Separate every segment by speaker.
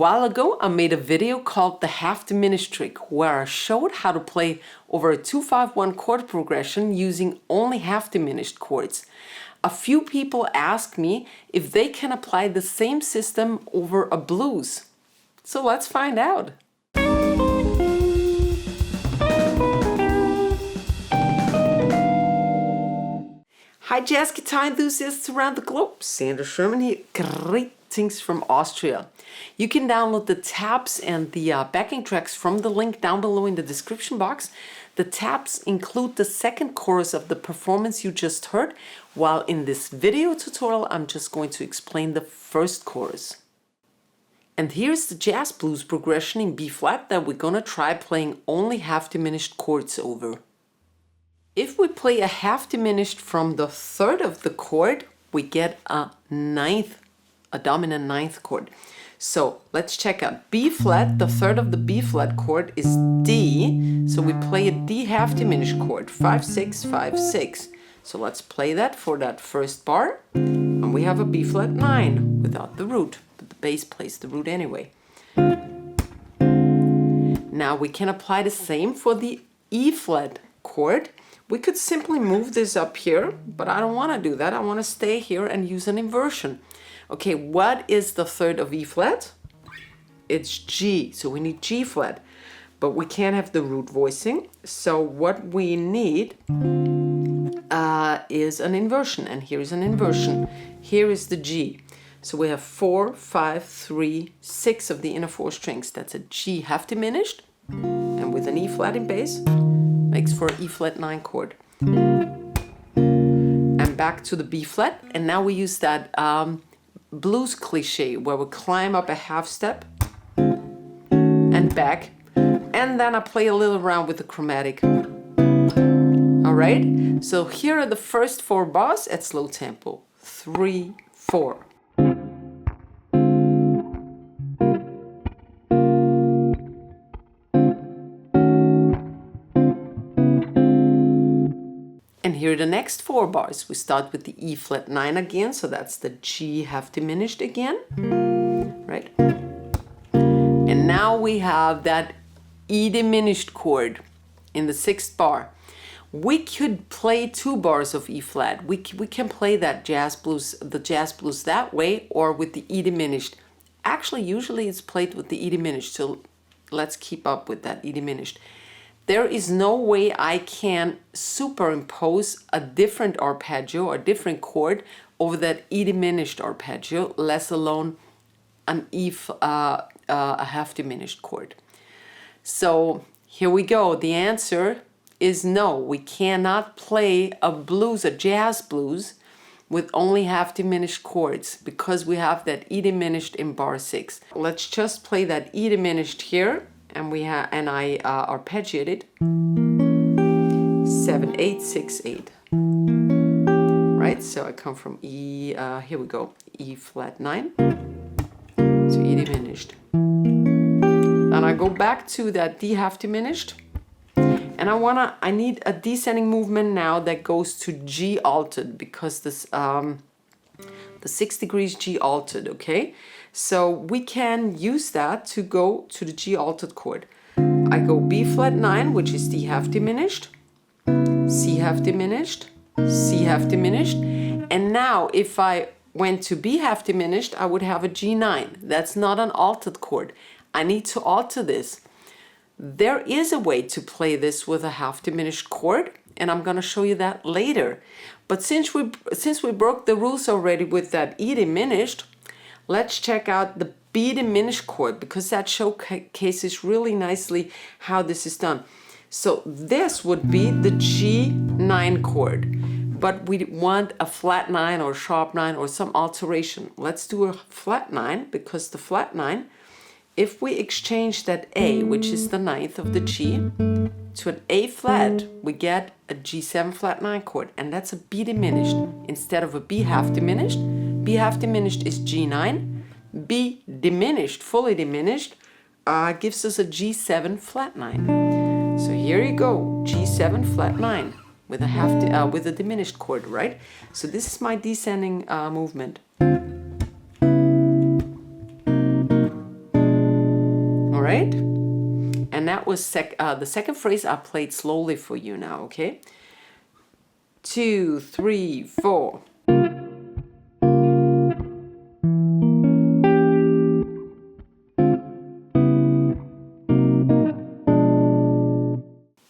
Speaker 1: while ago, I made a video called the half-diminished trick, where I showed how to play over a 2-5-1 chord progression using only half-diminished chords. A few people asked me if they can apply the same system over a blues. So let's find out. Hi jazz guitar enthusiasts around the globe, Sandra Sherman here. Greetings from Austria. You can download the tabs and the backing tracks from the link down below in the description box. The tabs include the second chorus of the performance you just heard, while in this video tutorial I'm just going to explain the first chorus. And here's the jazz blues progression in B flat that we're gonna try playing only half-diminished chords over. If we play a half-diminished from the third of the chord, we get a dominant ninth chord. So let's check out B flat. The third of the B flat chord is D. So we play a D half-diminished chord, 5, 6, 5, 6. So let's play that for that first bar. And we have a B flat 9 without the root, but the bass plays the root anyway. Now we can apply the same for the E flat chord. We could simply move this up here, but I don't want to do that. I want to stay here and use an inversion. Okay, what is the third of E flat? It's G, so we need G flat, but we can't have the root voicing. So what we need is an inversion, and here is an inversion. Here is the G. So we have 4, 5, 3, 6 of the inner 4 strings. That's a G half diminished, and with an E flat in bass, makes for an E flat 9 chord. And back to the B flat, and now we use that blues cliche where we climb up a half step and back, and then I play a little around with the chromatic. All right, so here are the first 4 bars at slow tempo. 3, 4. And here are the next 4 bars. We start with the E flat 9 again, so that's the G half diminished again, right? And now we have that E diminished chord in the 6th bar. We could play 2 bars of E flat. We can play that jazz blues, the jazz blues that way, or with the E diminished. Actually, usually it's played with the E diminished, so let's keep up with that E diminished. There is no way I can superimpose a different arpeggio or different chord over that E diminished arpeggio, let alone an a half diminished chord. So here we go. The answer is no. We cannot play a blues, a jazz blues, with only half diminished chords because we have that E diminished in bar 6. Let's just play that E diminished here. And I arpeggiated 7, 8, 6, 8. Right, so I come from E, here we go, E flat 9 to E diminished. And I go back to that D half diminished, and I need a descending movement now that goes to G altered, because this the 6 degrees G altered, okay? So we can use that to go to the G altered chord. I go B flat 9, which is D half diminished, C half diminished, C half diminished, and now if I went to B half diminished, I would have a G9. That's not an altered chord. I need to alter this. There is a way to play this with a half diminished chord, and I'm going to show you that later. But since we broke the rules already with that E diminished, let's check out the B diminished chord, because that showcases really nicely how this is done. So this would be the G9 chord, but we want a flat 9 or sharp 9 or some alteration. Let's do a flat 9, because the flat 9, if we exchange that A, which is the 9th of the G, to an A flat, we get a G7 flat 9 chord, and that's a B diminished instead of a B half diminished. B half diminished is G9. B diminished, fully diminished, gives us a G7 flat 9. So here you go, G7 flat 9 with a with a diminished chord, right? So this is my descending movement. that was the second phrase I played slowly for you now, okay? 2, 3, 4.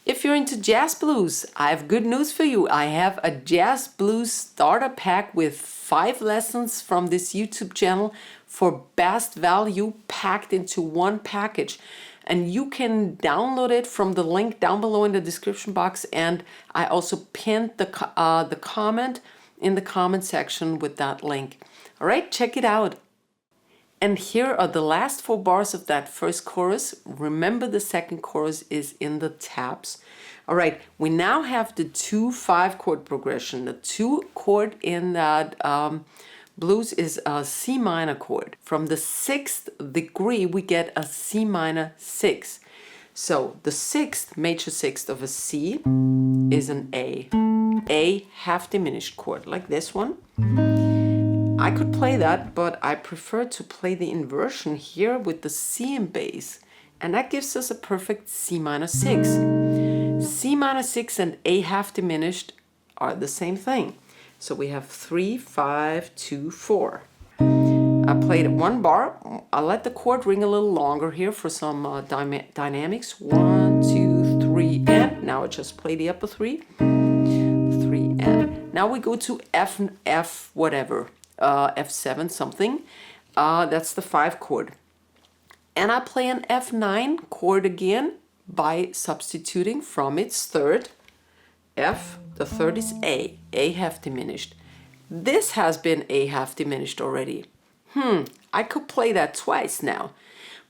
Speaker 1: If you're into jazz blues, I have good news for you. I have a jazz blues starter pack with 5 lessons from this YouTube channel for best value packed into one package. And you can download it from the link down below in the description box. And I also pinned the comment in the comment section with that link. All right, check it out. And here are the last 4 bars of that first chorus. Remember, the second chorus is in the tabs. All right, we now have the 2-5 chord progression. The 2 chord in that blues is a C minor chord. From the 6th degree, we get a C minor 6. So the 6th, major 6th of a C is an A half diminished chord, like this one. I could play that, but I prefer to play the inversion here with the C in bass. And that gives us a perfect C minor 6. C minor 6 and A half diminished are the same thing. So we have 3, 5, 2, 4. I played 1 bar. I'll let the chord ring a little longer here for some dynamics. 1, 2, 3, and now I just play the upper 3. 3 and. Now we go to F whatever. F7 something, that's the 5 chord. And I play an F9 chord again by substituting from its 3rd, F, the 3rd is A half diminished. This has been A half diminished already. I could play that twice now.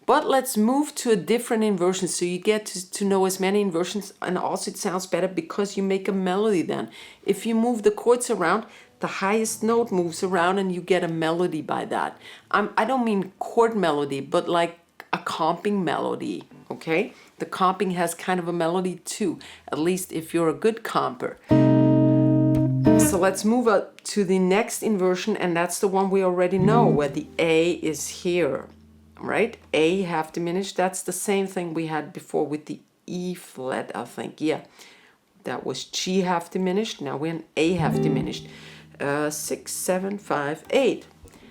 Speaker 1: But let's move to a different inversion so you get to know as many inversions, and also it sounds better because you make a melody then. If you move the chords around, the highest note moves around and you get a melody by that. I don't mean chord melody, but like a comping melody, okay? The comping has kind of a melody too, at least if you're a good comper. So let's move up to the next inversion, and that's the one we already know, where the A is here, right? A half diminished, that's the same thing we had before with the E flat, I think, yeah. That was G half diminished, now we're in A half diminished. 6, 7, 5, 8.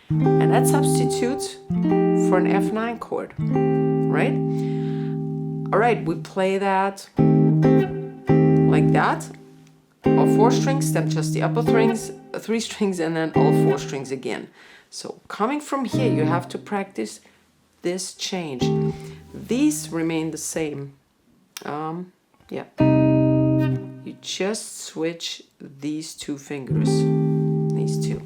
Speaker 1: And that substitutes for an F9 chord, right? All right, we play that like that. All 4 strings, then just the upper 3 strings, and then all 4 strings again. So coming from here, you have to practice this change. These remain the same. Yeah. You just switch these 2 fingers. These 2.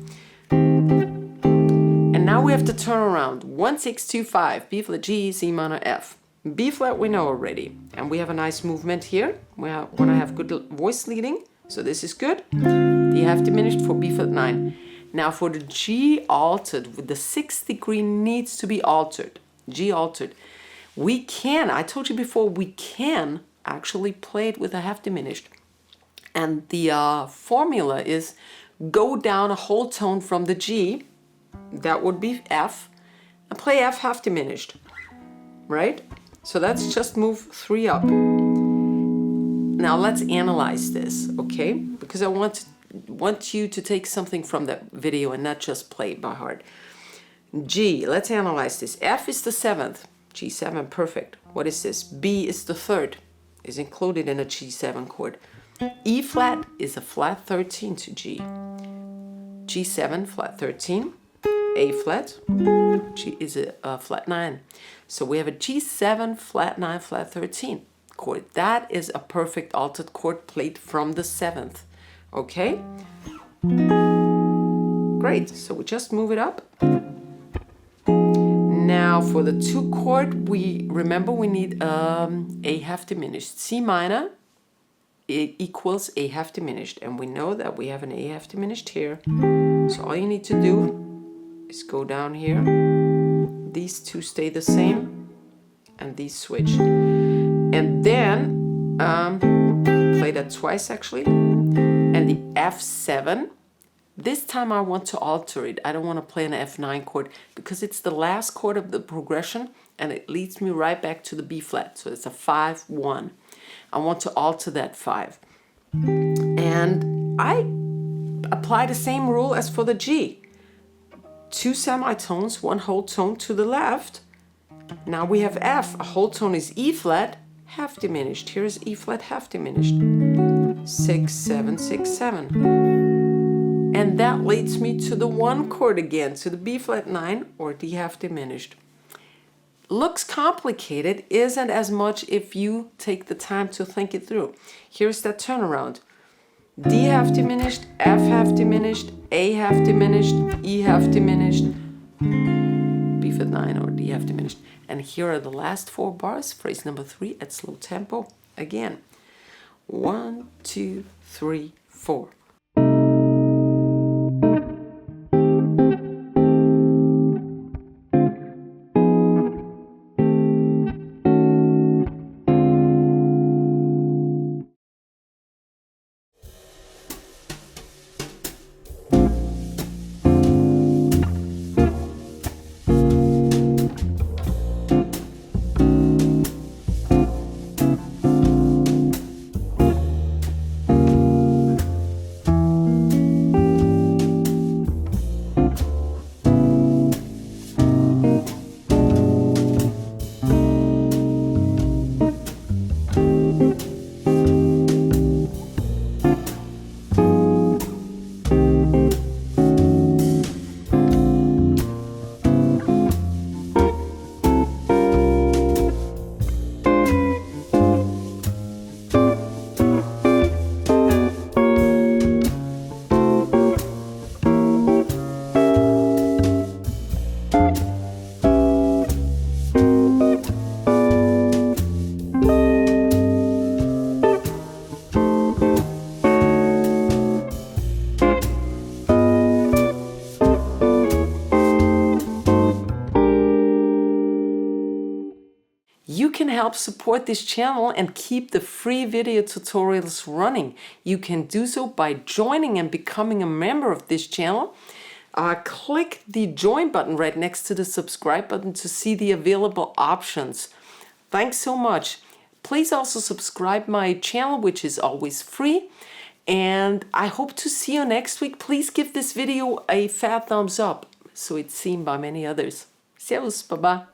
Speaker 1: And now we have to turn around. 1, 6, 2, 5. B flat, G, C minor, F. B flat we know already. And we have a nice movement here when I have good voice leading. So this is good. D half diminished for B flat 9. Now for the G altered, the 6th degree needs to be altered. G altered. We can, I told you before, we can actually play it with a half diminished. And the formula is go down a whole tone from the G, that would be F, and play F half diminished, right? So let's just move 3 up. Now let's analyze this, okay? Because I want you to take something from that video and not just play it by heart. G, let's analyze this. F is the 7th, G7, perfect. What is this? B is the 3rd, is included in a G7 chord. E flat is a flat 13 to G. G7 flat 13, A flat, G is a flat 9. So we have a G7 flat 9 flat 13 chord. That is a perfect altered chord played from the 7th. Okay? Great. So we just move it up. Now for the 2 chord, remember we need A half diminished. C minor equals A half diminished, and we know that we have an A half diminished here. So all you need to do is go down here. These 2 stay the same, and these switch. And then play that twice actually. And the F7. This time I want to alter it. I don't want to play an F9 chord because it's the last chord of the progression and it leads me right back to the B flat. So it's a 5-1. I want to alter that 5. And I apply the same rule as for the G. 2 semitones, 1 whole tone to the left. Now we have F. A whole tone is E flat, half diminished. Here is E flat half diminished. 6, 7, 6, 7. And that leads me to the 1 chord again, to the B flat 9 or D half diminished. Looks complicated, isn't as much if you take the time to think it through. Here's that turnaround. D half diminished, F half diminished, A half diminished, E half diminished, B flat 9 or D half diminished. And here are the last 4 bars, phrase number 3 at slow tempo. Again, 1, 2, 3, 4. You can help support this channel and keep the free video tutorials running. You can do so by joining and becoming a member of this channel. Click the join button right next to the subscribe button to see the available options. Thanks so much. Please also subscribe my channel, which is always free. And I hope to see you next week. Please give this video a fat thumbs up so it's seen by many others. Servus, baba.